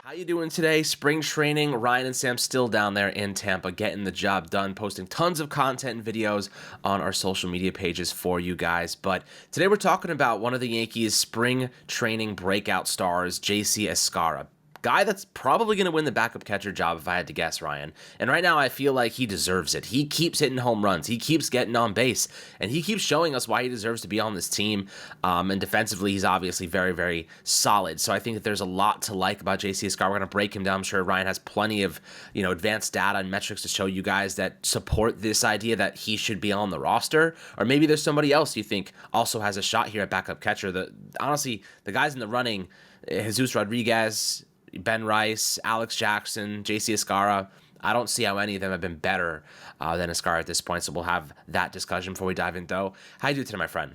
How you doing today? Spring training. Ryan and Sam still down there in Tampa getting the job done, posting tons of content and videos on our social media pages for you guys. But today we're talking about one of the Yankees' spring training breakout stars, JC Escarra. Guy that's probably going to win the backup catcher job if I had to guess, Ryan. And right now I feel like he deserves it. He keeps hitting home runs. He keeps getting on base. And he keeps showing us why he deserves to be on this team. And defensively, he's obviously very, very solid. So I think that there's a lot to like about JC Escarra. We're going to break him down. I'm sure Ryan has plenty of advanced data and metrics to show you guys that support this idea that he should be on the roster. Or maybe there's somebody else you think also has a shot here at backup catcher. Honestly, the guys in the running, Jesus Rodriguez, Ben Rice, Alex Jackson, JC Escarra, I don't see how any of them have been better than Escarra at this point, so we'll have that discussion before we dive in, though. How you doing today, my friend?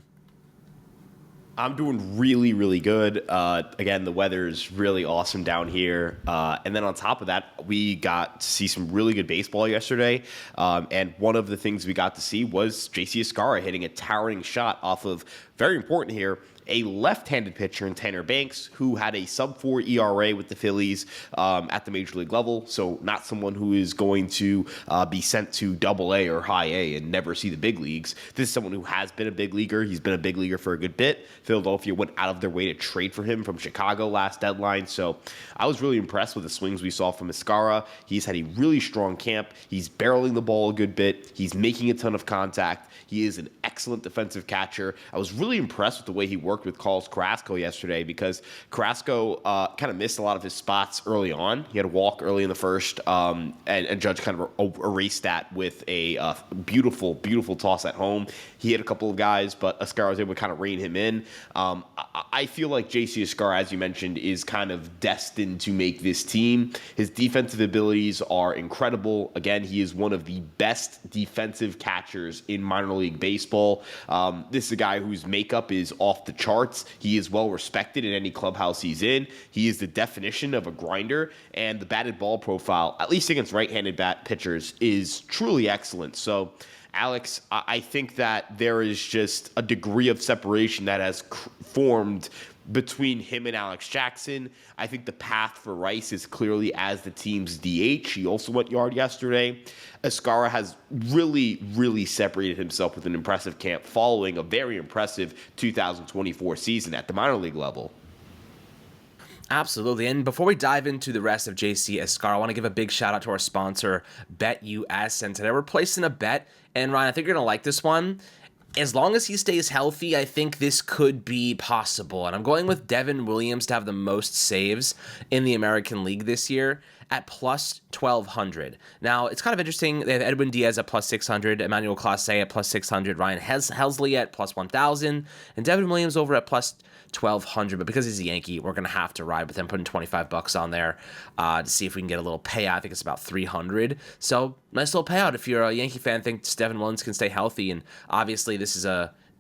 I'm doing really, really good. Again, the weather's really awesome down here. And then on top of that, we got to see some really good baseball yesterday. And one of the things we got to see was JC Escarra hitting a towering shot off of, very important here, a left-handed pitcher in Tanner Banks, who had a sub-4 ERA with the Phillies at the major league level. So not someone who is going to be sent to Double-A or High-A and never see the big leagues. This is someone who has been a big leaguer. He's been a big leaguer for a good bit. Philadelphia went out of their way to trade for him from Chicago last deadline. So I was really impressed with the swings we saw from Escarra. He's had a really strong camp. He's barreling the ball a good bit. He's making a ton of contact. He is an excellent defensive catcher. I was really impressed with the way he worked with Carlos Carrasco yesterday, because Carrasco kind of missed a lot of his spots early on. He had a walk early in the first, and Judge kind of erased that with a beautiful, beautiful toss at home. He hit a couple of guys, but Escarra was able to kind of rein him in. I feel like JC Escarra, as you mentioned, is kind of destined to make this team. His defensive abilities are incredible. Again, he is one of the best defensive catchers in minor league baseball. This is a guy whose makeup is off the charts. He is well respected in any clubhouse he's in. He is the definition of a grinder, and the batted ball profile, at least against right-handed pitchers, is truly excellent. So, Alex, I think that there is just a degree of separation that has formed between him and Alex Jackson. I think the path for Rice is clearly as the team's DH. He also went yard yesterday. Escarra has really, really separated himself with an impressive camp following a very impressive 2024 season at the minor league level. Absolutely. And before we dive into the rest of JC Escarra, I want to give a big shout out to our sponsor, BetUS. And today we're placing a bet. And Ryan, I think you're going to like this one. As long as he stays healthy, I think this could be possible. And I'm going with Devin Williams to have the most saves in the American League this year at plus 1,200. Now, it's kind of interesting. They have Edwin Diaz at plus 600, Emmanuel Clase at plus 600, Ryan Helsley at plus 1,000, and Devin Williams over at plus 1,200. But because he's a Yankee, we're going to have to ride with him, putting $25 on there to see if we can get a little payout. I think it's about 300. So nice little payout if you're a Yankee fan, thinks Devin Williams can stay healthy. And obviously this is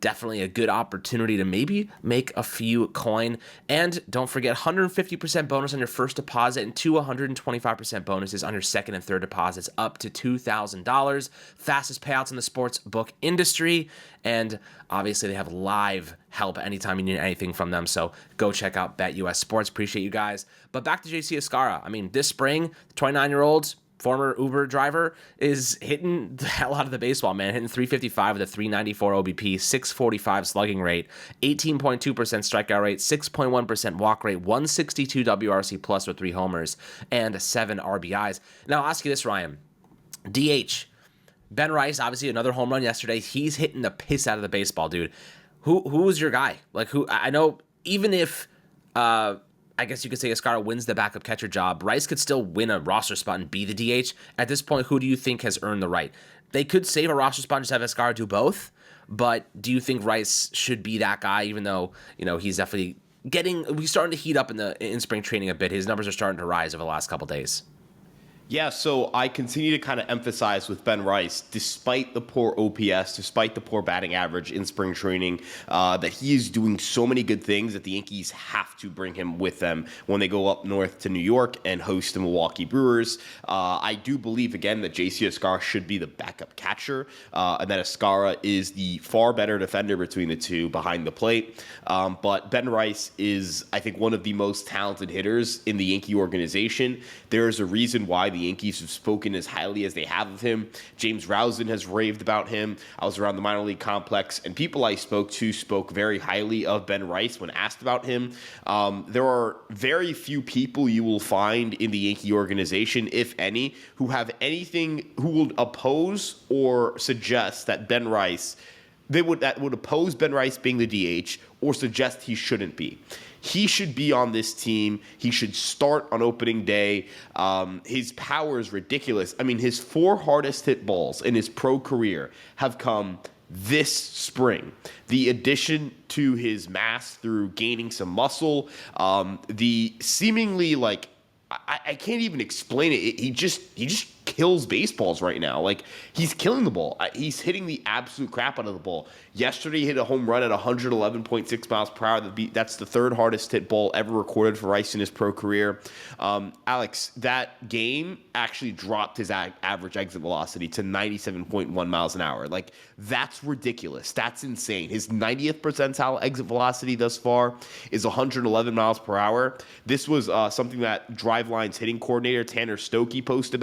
definitely a good opportunity to maybe make a few coin. And don't forget, 150% bonus on your first deposit and 225% bonuses on your second and third deposits up to $2,000. Fastest payouts in the sports book industry. And obviously they have live help anytime you need anything from them. So go check out BetUS Sports. Appreciate you guys. But back to JC Escarra. I mean, this spring, 29-year-olds, former Uber driver, is hitting the hell out of the baseball, man. Hitting 355 with a 394 OBP, 645 slugging rate, 18.2% strikeout rate, 6.1% walk rate, 162 WRC plus with 3 homers, and 7 RBIs. Now, I'll ask you this, Ryan. DH. Ben Rice, obviously another home run yesterday. He's hitting the piss out of the baseball, dude. Who is your guy? Like, who? I know even if I guess you could say Escarra wins the backup catcher job, Rice could still win a roster spot and be the DH. At this point, who do you think has earned the right? They could save a roster spot and just have Escarra do both, but do you think Rice should be that guy, even though, he's definitely he's starting to heat up in spring training a bit. His numbers are starting to rise over the last couple days. Yeah, so I continue to kind of emphasize with Ben Rice, despite the poor OPS, despite the poor batting average in spring training, that he is doing so many good things that the Yankees have to bring him with them when they go up north to New York and host the Milwaukee Brewers. I do believe, again, that JC Escarra should be the backup catcher, and that Escarra is the far better defender between the two behind the plate. But Ben Rice is, I think, one of the most talented hitters in the Yankee organization. There is a reason why the Yankees have spoken as highly as they have of him. James Rousden has raved about him. I was around the minor league complex, and people I spoke to spoke very highly of Ben Rice when asked about him. There are very few people you will find in the Yankee organization, if any, who will oppose or suggest that that would oppose Ben Rice being the DH or suggest he shouldn't be. He should be on this team. He should start on opening day. His power is ridiculous. I mean, his 4 hardest hit balls in his pro career have come this spring. The addition to his mass through gaining some muscle, the seemingly I can't even explain it. He just kills baseballs right now. Like, he's killing the ball. He's hitting the absolute crap out of the ball. Yesterday, he hit a home run at 111.6 miles per hour. That's the 3rd hardest hit ball ever recorded for Rice in his pro career. Alex, that game actually dropped his average exit velocity to 97.1 miles an hour. Like, that's ridiculous. That's insane. His 90th percentile exit velocity thus far is 111 miles per hour. This was something that Driveline's hitting coordinator Tanner Stokey posted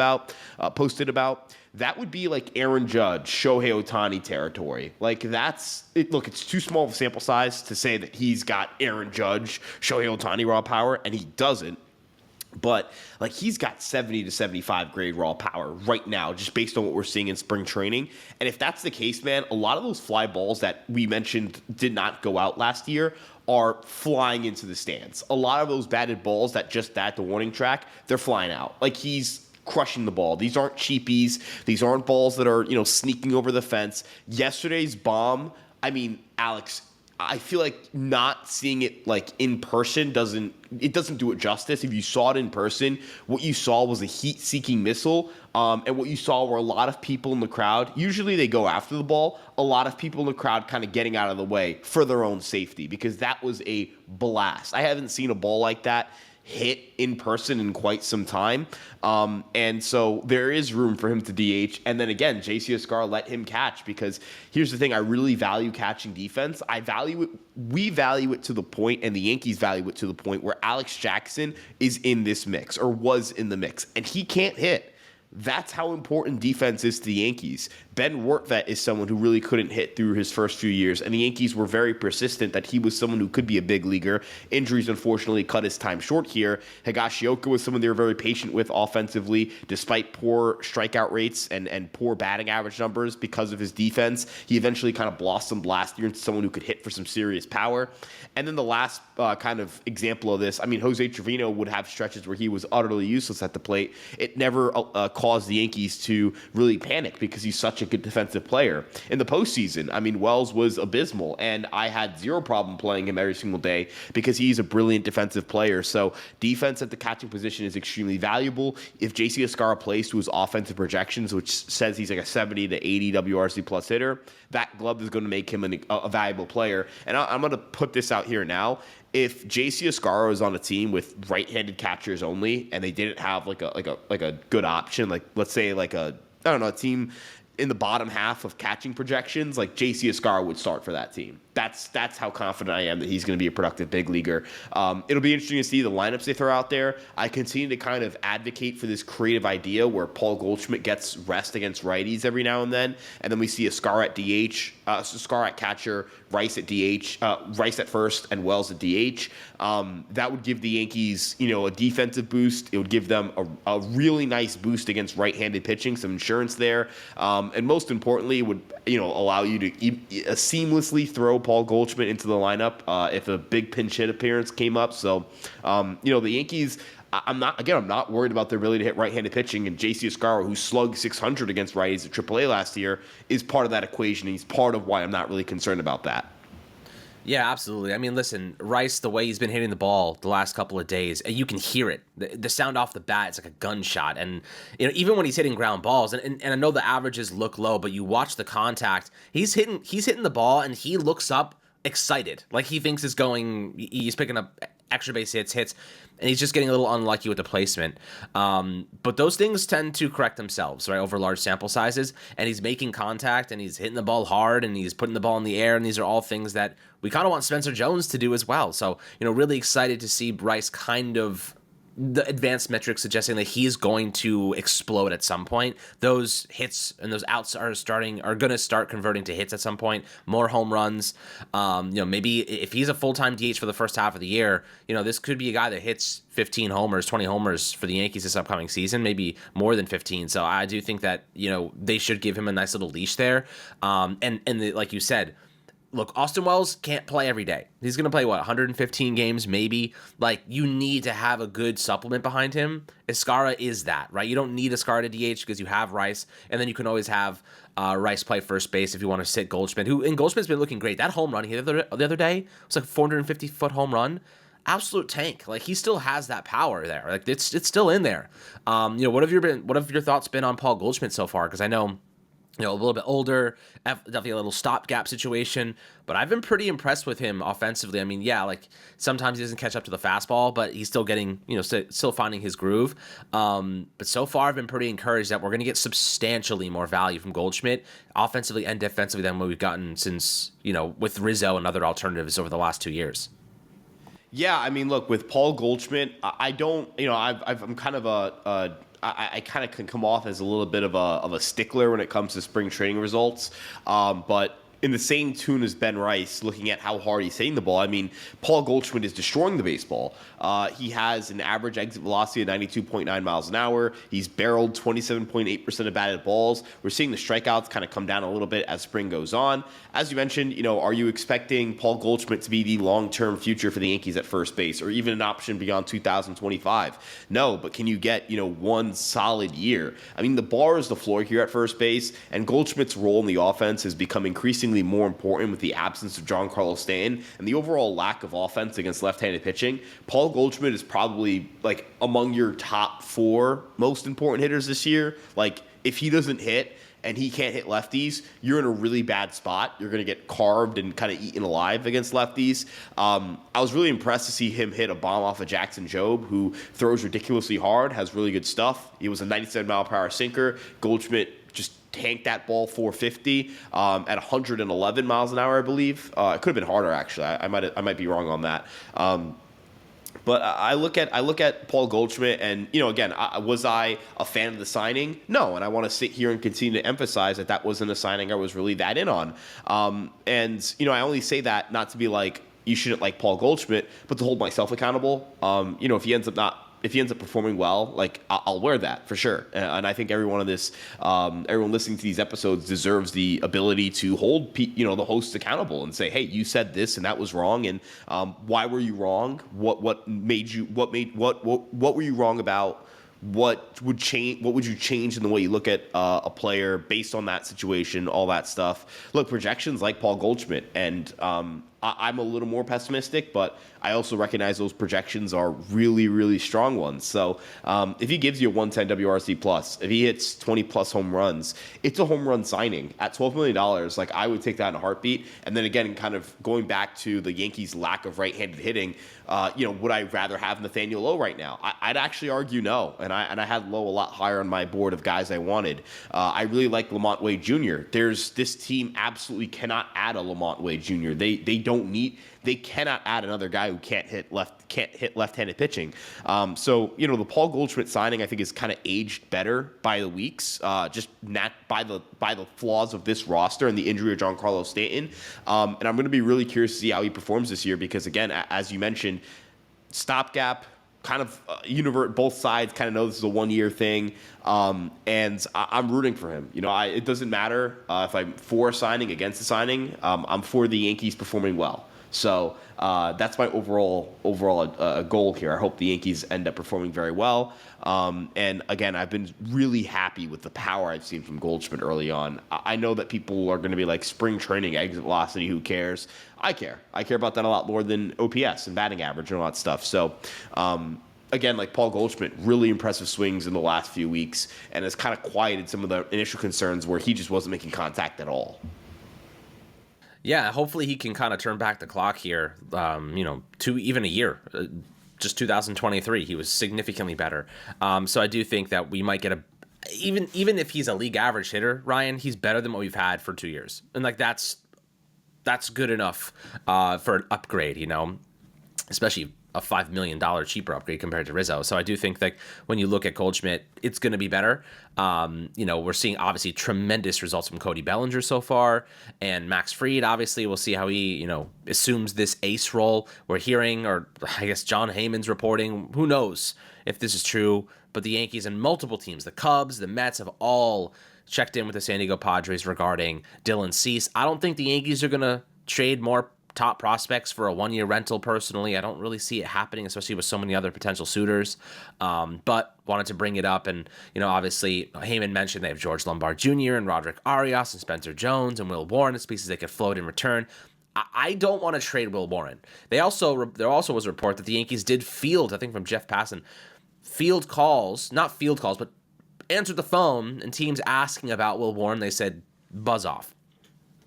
about. That would be like Aaron Judge, Shohei Ohtani territory. Like, that's it. Look, it's too small of a sample size to say that he's got Aaron Judge, Shohei Ohtani raw power, and he doesn't. But, like, he's got 70 to 75 grade raw power right now, just based on what we're seeing in spring training. And if that's the case, man, a lot of those fly balls that we mentioned did not go out last year are flying into the stands. A lot of those batted balls that just at the warning track, they're flying out. Like, he's crushing the ball. These aren't cheapies. These aren't balls that are, sneaking over the fence. Yesterday's bomb, I mean, Alex, I feel like not seeing it like in person doesn't do it justice. If you saw it in person, what you saw was a heat-seeking missile, and what you saw were a lot of people in the crowd. Usually they go after the ball. A lot of people in the crowd kind of getting out of the way for their own safety, because that was a blast. I haven't seen a ball like that hit in person in quite some time. And so there is room for him to DH. And then again, JC Escarra let him catch, because here's the thing. I really value catching defense. We value it to the point, and the Yankees value it to the point where Alex Jackson is in this mix, or was in the mix, and he can't hit. That's how important defense is to the Yankees. Ben Wortvet is someone who really couldn't hit through his first few years, and the Yankees were very persistent that he was someone who could be a big leaguer. Injuries, unfortunately, cut his time short here. Higashioka was someone they were very patient with offensively, despite poor strikeout rates and poor batting average numbers because of his defense. He eventually kind of blossomed last year into someone who could hit for some serious power. And then the last kind of example of this, I mean, Jose Trevino would have stretches where he was utterly useless at the plate. It never caused the Yankees to really panic, because he's such a good defensive player. In the postseason, I mean, Wells was abysmal, and I had zero problem playing him every single day because he's a brilliant defensive player. So defense at the catching position is extremely valuable. If JC Escarra plays to his offensive projections, which says he's like a 70 to 80 WRC plus hitter, that glove is going to make him a valuable player. And I'm going to put this out here now. If JC Escarra was on a team with right-handed catchers only, and they didn't have like a good option, like let's say a team in the bottom half of catching projections, like JC Escarra would start for that team. That's how confident I am that he's going to be a productive big leaguer. It'll be interesting to see the lineups they throw out there. I continue to kind of advocate for this creative idea where Paul Goldschmidt gets rest against righties every now and then we see Escarra at DH, Escarra at catcher, Rice at DH, Rice at first, and Wells at DH. That would give the Yankees, a defensive boost. It would give them a really nice boost against right-handed pitching, some insurance there, and most importantly, it would allow you to seamlessly throw Paul Goldschmidt into the lineup if a big pinch hit appearance came up. So, the Yankees, I'm not worried about their ability to hit right-handed pitching, and JC Escarra, who slugged 600 against righties at AAA last year, is part of that equation. He's part of why I'm not really concerned about that. Yeah, absolutely. I mean, listen, Rice, the way he's been hitting the ball the last couple of days, you can hear it. The sound off the bat, it's like a gunshot. And even when he's hitting ground balls, and I know the averages look low, but you watch the contact, he's hitting the ball, and he looks up excited, like he thinks he's picking up extra base hits, and he's just getting a little unlucky with the placement. But those things tend to correct themselves, right, over large sample sizes. And he's making contact, and he's hitting the ball hard, and he's putting the ball in the air, and these are all things that we kind of want Spencer Jones to do as well. So, really excited to see Bryce kind of the advanced metrics suggesting that he's going to explode at some point. Those hits and those outs are going to start converting to hits at some point. More home runs. Maybe if he's a full-time DH for the first half of the year, this could be a guy that hits 15 homers, 20 homers for the Yankees this upcoming season, maybe more than 15. So I do think that, they should give him a nice little leash there. Like you said, look, Austin Wells can't play every day. He's going to play, 115 games maybe? Like, you need to have a good supplement behind him. Escarra is that, right? You don't need Escarra to DH because you have Rice, and then you can always have Rice play first base if you want to sit Goldschmidt, and Goldschmidt's been looking great. That home run he hit the other day was like a 450-foot home run. Absolute tank. Like, he still has that power there. Like, it's still in there. What have your thoughts been on Paul Goldschmidt so far? Because I know, a little bit older, definitely a little stopgap situation, but I've been pretty impressed with him offensively. I mean, yeah, like sometimes he doesn't catch up to the fastball, but he's still getting, still finding his groove. But so far, I've been pretty encouraged that we're going to get substantially more value from Goldschmidt, offensively and defensively, than what we've gotten since, with Rizzo and other alternatives over the last 2 years. Yeah, I mean, look, with Paul Goldschmidt, I don't, I'm kind of I kind of can come off as a little bit of a stickler when it comes to spring training results. But in the same tune as Ben Rice, looking at how hard he's hitting the ball, I mean, Paul Goldschmidt is destroying the baseball. He has an average exit velocity of 92.9 miles an hour. He's barreled 27.8% of batted balls. We're seeing the strikeouts kind of come down a little bit as spring goes on. As you mentioned, are you expecting Paul Goldschmidt to be the long-term future for the Yankees at first base, or even an option beyond 2025? No, but can you get, one solid year? I mean, the bar is the floor here at first base, and Goldschmidt's role in the offense has become increasingly more important with the absence of Giancarlo Stanton and the overall lack of offense against left-handed pitching. Paul Goldschmidt is probably like among your top 4 most important hitters this year. Like, if he doesn't hit and he can't hit lefties, you're in a really bad spot. You're going to get carved and kind of eaten alive against lefties. I was really impressed to see him hit a bomb off of Jackson Jobe, who throws ridiculously hard, has really good stuff. He was a 97-mile-per-hour sinker. Goldschmidt just tanked that ball 450 at 111 miles an hour, I believe. It could have been harder, actually. I might be wrong on that. But I look at Paul Goldschmidt, and again, was I a fan of the signing? No, and I want to sit here and continue to emphasize that wasn't a signing I was really that in on. And I only say that not to be like you shouldn't like Paul Goldschmidt, but to hold myself accountable. If he ends up performing well, like I'll wear that for sure. And I think everyone listening to these episodes deserves the ability to hold the hosts accountable and say, hey, you said this and that was wrong, and why were you wrong? What were you wrong about? What would you change in the way you look at a player based on that situation, all that stuff? Look, projections like Paul Goldschmidt, and I'm a little more pessimistic, but I also recognize those projections are really, really strong ones. So if he gives you a 110 WRC plus, if he hits 20 plus home runs, it's a home run signing at $12 million. Like, I would take that in a heartbeat. And then again, kind of going back to the Yankees' lack of right-handed hitting, would I rather have Nathaniel Lowe right now? I'd actually argue no. And I had Lowe a lot higher on my board of guys I wanted. I really like Lamont Wade Jr. This team absolutely cannot add a Lamont Wade Jr. They cannot add another guy who can't hit left-handed pitching. So the Paul Goldschmidt signing, I think, is kind of aged better by the weeks, just not by the flaws of this roster and the injury of Giancarlo Stanton. And I'm going to be really curious to see how he performs this year because, again, as you mentioned, stopgap. Kind of both sides kind of know this is a one-year thing, and I'm rooting for him. It doesn't matter if I'm for a signing, against a signing. I'm for the Yankees performing well. So that's my overall goal here. I hope the Yankees end up performing very well. And again, I've been really happy with the power I've seen from Goldschmidt early on. I know that people are going to be like, spring training, exit velocity, who cares? I care. I care about that a lot more than OPS and batting average and all that stuff. So again, like Paul Goldschmidt, really impressive swings in the last few weeks, and has kind of quieted some of the initial concerns where he just wasn't making contact at all. Yeah, hopefully he can kind of turn back the clock here, to even a year. Just 2023, he was significantly better. So I do think that we might get even if he's a league average hitter, Ryan, he's better than what we've had for 2 years. And like that's good enough for an upgrade, especially a $5 million cheaper upgrade compared to Rizzo. So I do think that when you look at Goldschmidt, it's going to be better. We're seeing obviously tremendous results from Cody Bellinger so far, and Max Fried. Obviously, we'll see how he, assumes this ace role. We're hearing, or I guess John Heyman's reporting. Who knows if this is true? But the Yankees and multiple teams, the Cubs, the Mets, have all checked in with the San Diego Padres regarding Dylan Cease. I don't think the Yankees are going to trade more top prospects for a one-year rental. Personally, I don't really see it happening, especially with so many other potential suitors. But wanted to bring it up, and obviously Heyman mentioned they have George Lombard Jr. and Roderick Arias and Spencer Jones and Will Warren as pieces they could float in return. I don't want to trade Will Warren. There also was a report that the Yankees did field, I think from Jeff Passan, not field calls, but answered the phone, and teams asking about Will Warren, they said, buzz off.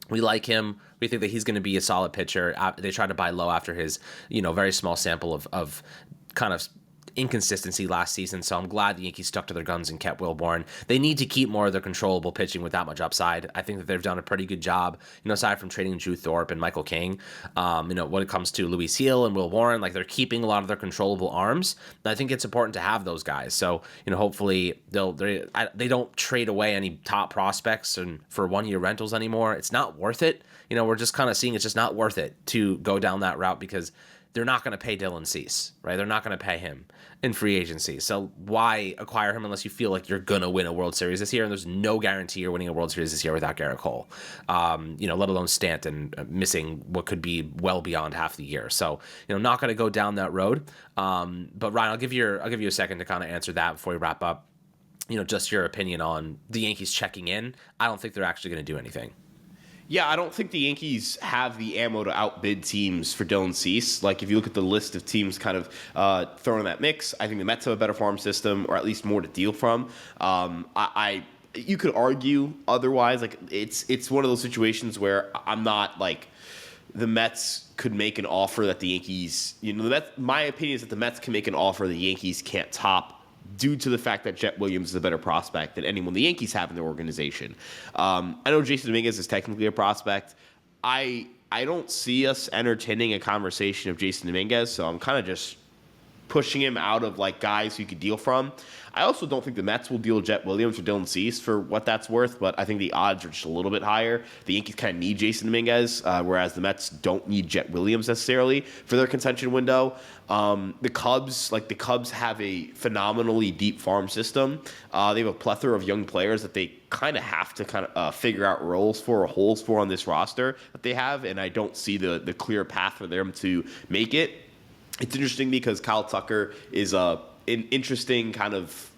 We like him. We think that he's going to be a solid pitcher. They tried to buy low after his, very small sample of kind of inconsistency last season. So I'm glad the Yankees stuck to their guns and kept Will Warren. They need to keep more of their controllable pitching with that much upside. I think that they've done a pretty good job, aside from trading Drew Thorpe and Michael King. When it comes to Luis Heel and Will Warren, like, they're keeping a lot of their controllable arms. And I think it's important to have those guys. So, hopefully they don't trade away any top prospects and for 1-year rentals anymore. It's not worth it. We're just kind of seeing it's just not worth it to go down that route, because they're not going to pay Dylan Cease, right? They're not going to pay him in free agency. So why acquire him unless you feel like you're going to win a World Series this year? And there's no guarantee you're winning a World Series this year without Garrett Cole, let alone Stanton missing what could be well beyond half the year. So, not going to go down that road. But Ryan, I'll give you a second to kind of answer that before we wrap up. Just your opinion on the Yankees checking in. I don't think they're actually going to do anything. Yeah, I don't think the Yankees have the ammo to outbid teams for Dylan Cease. Like, if you look at the list of teams kind of thrown in that mix, I think the Mets have a better farm system, or at least more to deal from. You could argue otherwise. Like, it's one of those situations where I'm not like, the Mets could make an offer that the Yankees, my opinion is that the Mets can make an offer the Yankees can't top, due to the fact that Jet Williams is a better prospect than anyone the Yankees have in their organization. I know Jason Dominguez is technically a prospect. I don't see us entertaining a conversation of Jason Dominguez, so I'm kind of just pushing him out of like guys who could deal from. I also don't think the Mets will deal Jet Williams or Dylan Cease for what that's worth, but I think the odds are just a little bit higher. The Yankees kind of need Jason Dominguez, whereas the Mets don't need Jet Williams necessarily for their contention window. The Cubs have a phenomenally deep farm system. They have a plethora of young players that they kind of have to figure out roles for or holes for on this roster that they have, and I don't see the clear path for them to make it. It's interesting because Kyle Tucker is an interesting kind of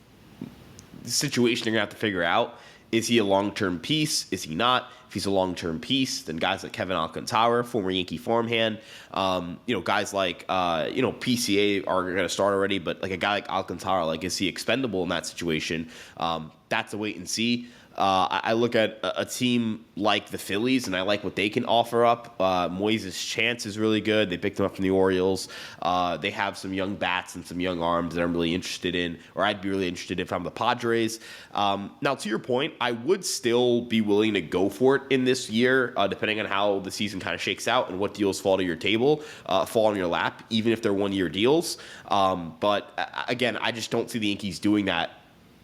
situation you're going to have to figure out. Is he a long-term piece? Is he not? If he's a long-term piece, then guys like Kevin Alcantara, former Yankee farmhand, guys like, PCA are going to start already, but like a guy like Alcantara, like, is he expendable in that situation? That's a wait and see. I look at a team like the Phillies, and I like what they can offer up. Moises Chance is really good. They picked him up from the Orioles. They have some young bats and some young arms that I'm really interested in, or I'd be really interested if I'm the Padres. Now, to your point, I would still be willing to go for it in this year, depending on how the season kind of shakes out and what deals fall on your lap, even if they're one-year deals. But again, I just don't see the Yankees doing that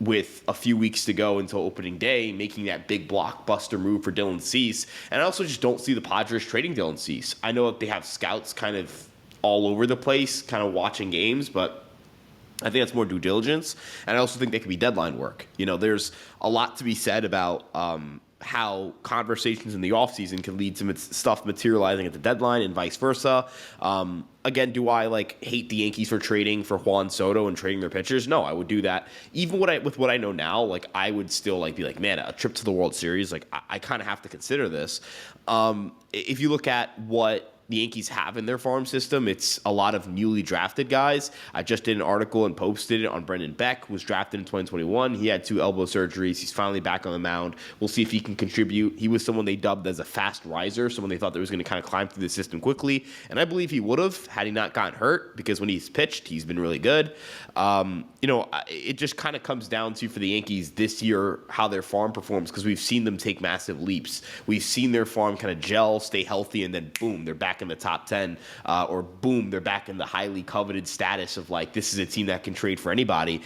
with a few weeks to go until opening day, making that big blockbuster move for Dylan Cease. And I also just don't see the Padres trading Dylan Cease. I know that they have scouts kind of all over the place, kind of watching games, but I think that's more due diligence. And I also think they could be deadline work. There's a lot to be said about how conversations in the offseason can lead to stuff materializing at the deadline and vice versa. Again, do I hate the Yankees for trading for Juan Soto and trading their pitchers? No, I would do that. Even with what I know now, I would still be man, a trip to the World Series, I kind of have to consider this. If you look at what the Yankees have in their farm system, it's a lot of newly drafted guys. I just did an article and posted it on Brendan Beck, who was drafted in 2021. He had 2 elbow surgeries. He's finally back on the mound. We'll see if he can contribute. He was someone they dubbed as a fast riser, someone they thought that was going to kind of climb through the system quickly. And I believe he would have had he not gotten hurt, because when he's pitched, he's been really good. It just kind of comes down to, for the Yankees this year, how their farm performs, because we've seen them take massive leaps. We've seen their farm kind of gel, stay healthy, and then boom, they're back in the top 10, or boom, they're back in the highly coveted status of this is a team that can trade for anybody.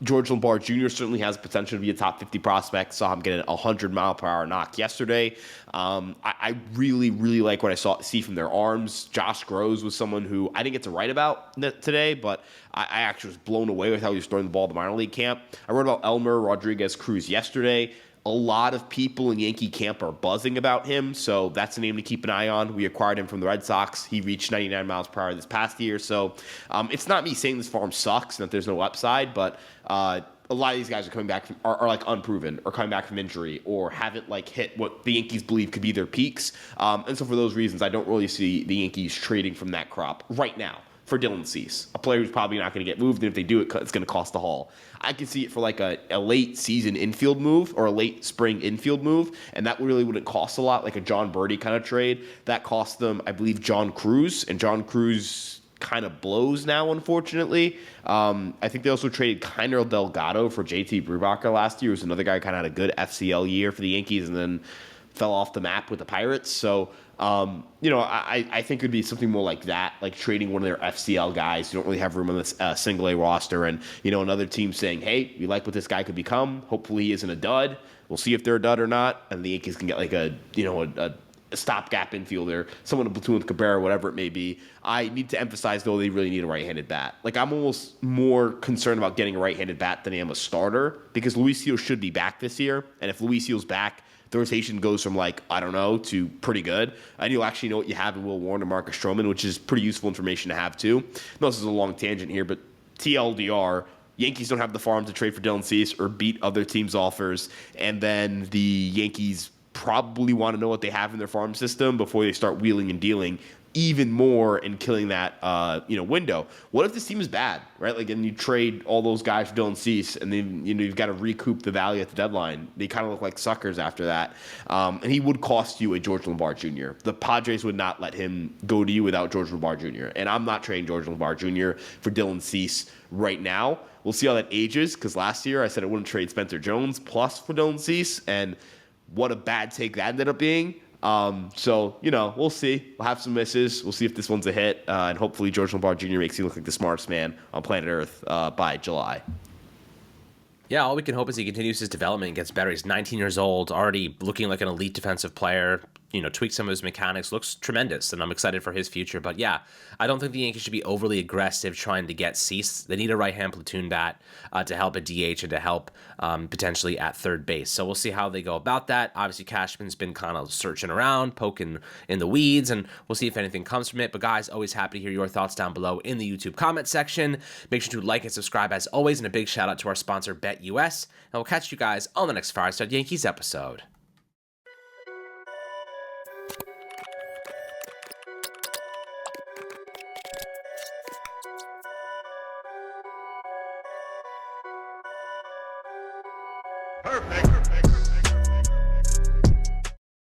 George Lombard Jr. certainly has potential to be a top 50 prospect. Saw him get a 100-mile-per-hour knock yesterday. I really, really like what I see from their arms. Josh Groves was someone who I didn't get to write about today, but I actually was blown away with how he was throwing the ball at the minor league camp. I wrote about Elmer Rodriguez Cruz yesterday. A lot of people in Yankee camp are buzzing about him, so that's a name to keep an eye on. We acquired him from the Red Sox. He reached 99 miles per hour this past year, so it's not me saying this farm sucks and that there's no upside, but a lot of these guys are coming back are unproven, or coming back from injury, or haven't hit what the Yankees believe could be their peaks. And so for those reasons, I don't really see the Yankees trading from that crop right now for Dylan Cease, a player who's probably not going to get moved, and if they do it, it's going to cost the haul. I can see it for a late season infield move, or a late spring infield move, and that really wouldn't cost a lot, like a John Birdie kind of trade. That cost them, I believe, John Cruz, and John Cruz kind of blows now, unfortunately. I think they also traded Kiner Delgado for JT Brubaker last year, who's another guy who kind of had a good FCL year for the Yankees and then fell off the map with the Pirates. So, I think it would be something more like that, like trading one of their FCL guys who don't really have room on this single A roster, and, another team saying, hey, we like what this guy could become. Hopefully he isn't a dud. We'll see if they're a dud or not, and the Yankees can get a stopgap infielder, someone to platoon with Cabrera, whatever it may be. I need to emphasize, though, they really need a right-handed bat. I'm almost more concerned about getting a right-handed bat than I am a starter, because Luis Seal should be back this year, and if Luis Seal's back, the rotation goes from to pretty good. And you'll actually know what you have in Will Warren and Marcus Stroman, which is pretty useful information to have too. No, this is a long tangent here, but TLDR, Yankees don't have the farm to trade for Dylan Cease or beat other teams' offers. And then the Yankees probably want to know what they have in their farm system before they start wheeling and dealing even more and killing that window. What if this team is bad, right? And you trade all those guys for Dylan Cease, and then you've got to recoup the value at the deadline. They kind of look like suckers after that. And he would cost you a George Lombard Jr. The Padres would not let him go to you without George Lombard Jr. And I'm not trading George Lombard Jr. for Dylan Cease right now. We'll see how that ages, because last year I said I wouldn't trade Spencer Jones plus for Dylan Cease, and what a bad take that ended up being. We'll see. We'll have some misses. We'll see if this one's a hit. And hopefully George Lombard Jr. makes you look like the smartest man on planet Earth by July. Yeah, all we can hope is he continues his development and gets better. He's 19 years old, already looking like an elite defensive player. Tweak some of his mechanics, looks tremendous, and I'm excited for his future. But yeah, I don't think the Yankees should be overly aggressive trying to get Cease. They need a right-hand platoon bat to help at DH and to help potentially at third base. So we'll see how they go about that. Obviously, Cashman's been kind of searching around, poking in the weeds, and we'll see if anything comes from it. But guys, always happy to hear your thoughts down below in the YouTube comment section. Make sure to like and subscribe as always, and a big shout out to our sponsor, BetUS. And we'll catch you guys on the next Fireside Yankees episode. Perfect.